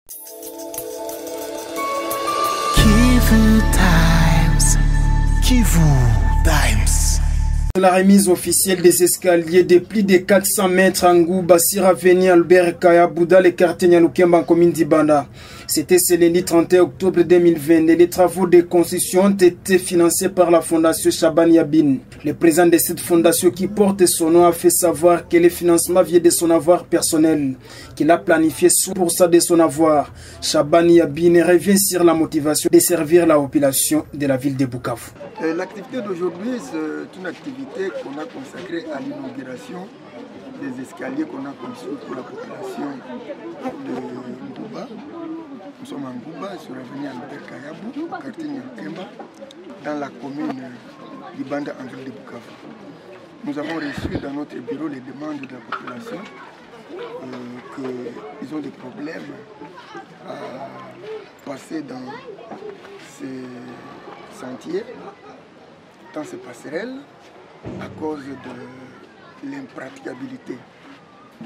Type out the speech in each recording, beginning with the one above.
Kivu Times. Kivu Times. La remise officielle des escaliers de plus de 400 mètres en Ngouba, Sira Veni Albert Kayabou dans le quartier Nyalukemba en commune d'Ibanda. C'était ce lundi 31 octobre 2020. Les travaux de construction ont été financés par la fondation Shaban Yabine. Le président de cette fondation qui porte son nom a fait savoir que le financement vient de son avoir personnel, qu'il a planifié 100% de son avoir. Shaban Yabine revient sur la motivation de servir la population de la ville de Bukavu. L'activité d'aujourd'hui, c'est une activité qu'on a consacrée à l'inauguration des escaliers qu'on a conçus pour la population de Ngouba. Nous sommes en Ngouba, sur l'avenue Albert Kayabou, quartier Nyalukemba, dans la commune d'Ibanda en ville de Bukavu. Nous avons reçu dans notre bureau les demandes de la population qu'ils ont des problèmes à passer dans ces sentiers, dans ces passerelles, à cause de l'impraticabilité.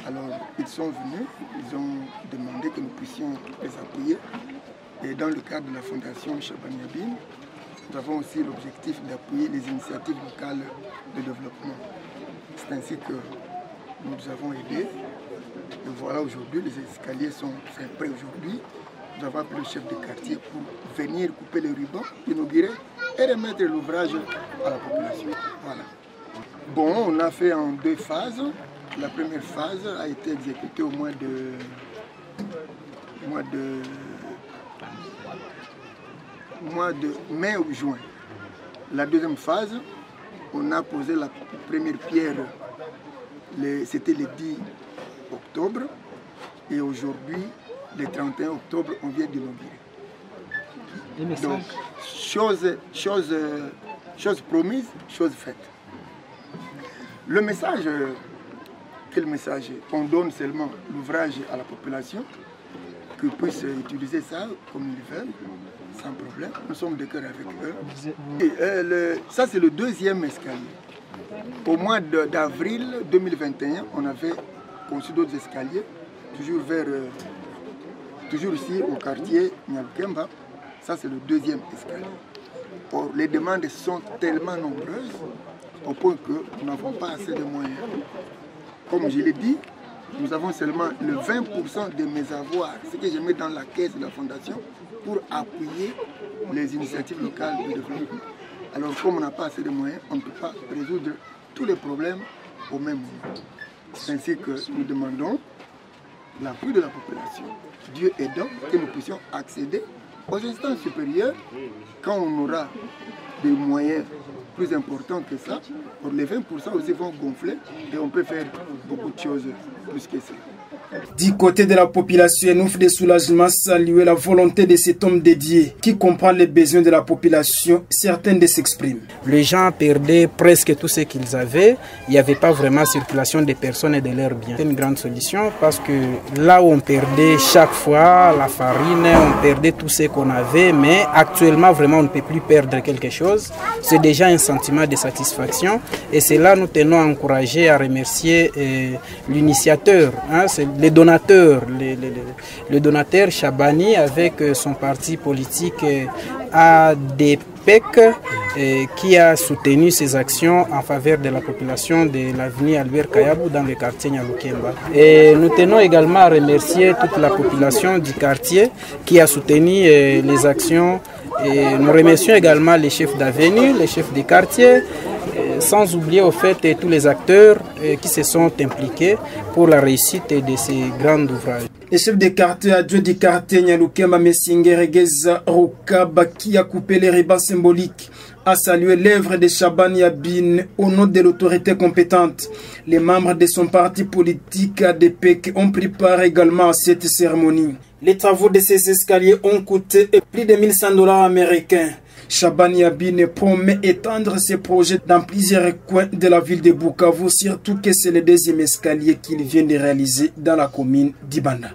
Alors, ils sont venus, ils ont demandé que nous puissions les appuyer. Et dans le cadre de la fondation Shaban Yabine, nous avons aussi l'objectif d'appuyer les initiatives locales de développement. C'est ainsi que nous avons aidé. Et voilà, aujourd'hui, les escaliers sont prêts aujourd'hui. Nous avons appelé le chef de quartier pour venir couper les rubans, inaugurer et remettre l'ouvrage à la population. Voilà. Bon, on a fait en 2 phases. La première phase a été exécutée au mois de mai ou juin. La deuxième phase, on a posé la première pierre, c'était le 10 octobre, et aujourd'hui, le 31 octobre, on vient d'inaugurer. Donc, chose promise, chose faite. Le message, quel message? On donne seulement l'ouvrage à la population, qu'ils puissent utiliser ça comme ils veulent, sans problème. Nous sommes de cœur avec eux. Et, ça, c'est le deuxième escalier. Au mois d'avril 2021, on avait conçu d'autres escaliers, toujours ici au quartier Nyalukemba. Ça, c'est le deuxième escalier. Or, les demandes sont tellement nombreuses au point que nous n'avons pas assez de moyens. Comme je l'ai dit, nous avons seulement le 20% de mes avoirs, ce que je mets dans la caisse de la fondation, pour appuyer les initiatives locales de développement. Alors, comme on n'a pas assez de moyens, on ne peut pas résoudre tous les problèmes au même moment. C'est ainsi que nous demandons l'appui de la population, Dieu aidant, que nous puissions accéder aux instances supérieures quand on aura des moyens plus importants que ça. Les 20% aussi vont gonfler et on peut faire beaucoup de choses plus que ça. Du côté de la population, un ouf de soulagement saluer la volonté de cet homme dédié qui comprend les besoins de la population. Certains de s'expriment. Les gens perdaient presque tout ce qu'ils avaient. Il n'y avait pas vraiment circulation des personnes et de leurs biens. C'est une grande solution parce que là où on perdait chaque fois la farine, on perdait tout ce qu'on avait, mais actuellement vraiment on ne peut plus perdre quelque chose. C'est déjà un sentiment de satisfaction et c'est là nous tenons à encourager, à remercier l'initiateur, hein, c'est les donateurs, le donateur Shabani avec son parti politique ADPEC qui a soutenu ses actions en faveur de la population de l'avenue Albert Kayabou dans le quartier Nyalukemba. Et nous tenons également à remercier toute la population du quartier qui a soutenu les actions. Et nous remercions également les chefs d'avenue, les chefs des quartiers, sans oublier au fait tous les acteurs qui se sont impliqués pour la réussite de ces grands ouvrages. Le chef de quartier adjoint du quartier Nyalukemba Messingeregeza Rokaba qui a coupé les rubans symboliques a salué l'œuvre de Shaban Yabine au nom de l'autorité compétente. Les membres de son parti politique ADPEC ont pris part également à cette cérémonie. Les travaux de ces escaliers ont coûté plus de 1100 $ américains. Shaban Yabine promet étendre ses projets dans plusieurs coins de la ville de Bukavu, surtout que c'est le deuxième escalier qu'il vient de réaliser dans la commune d'Ibanda.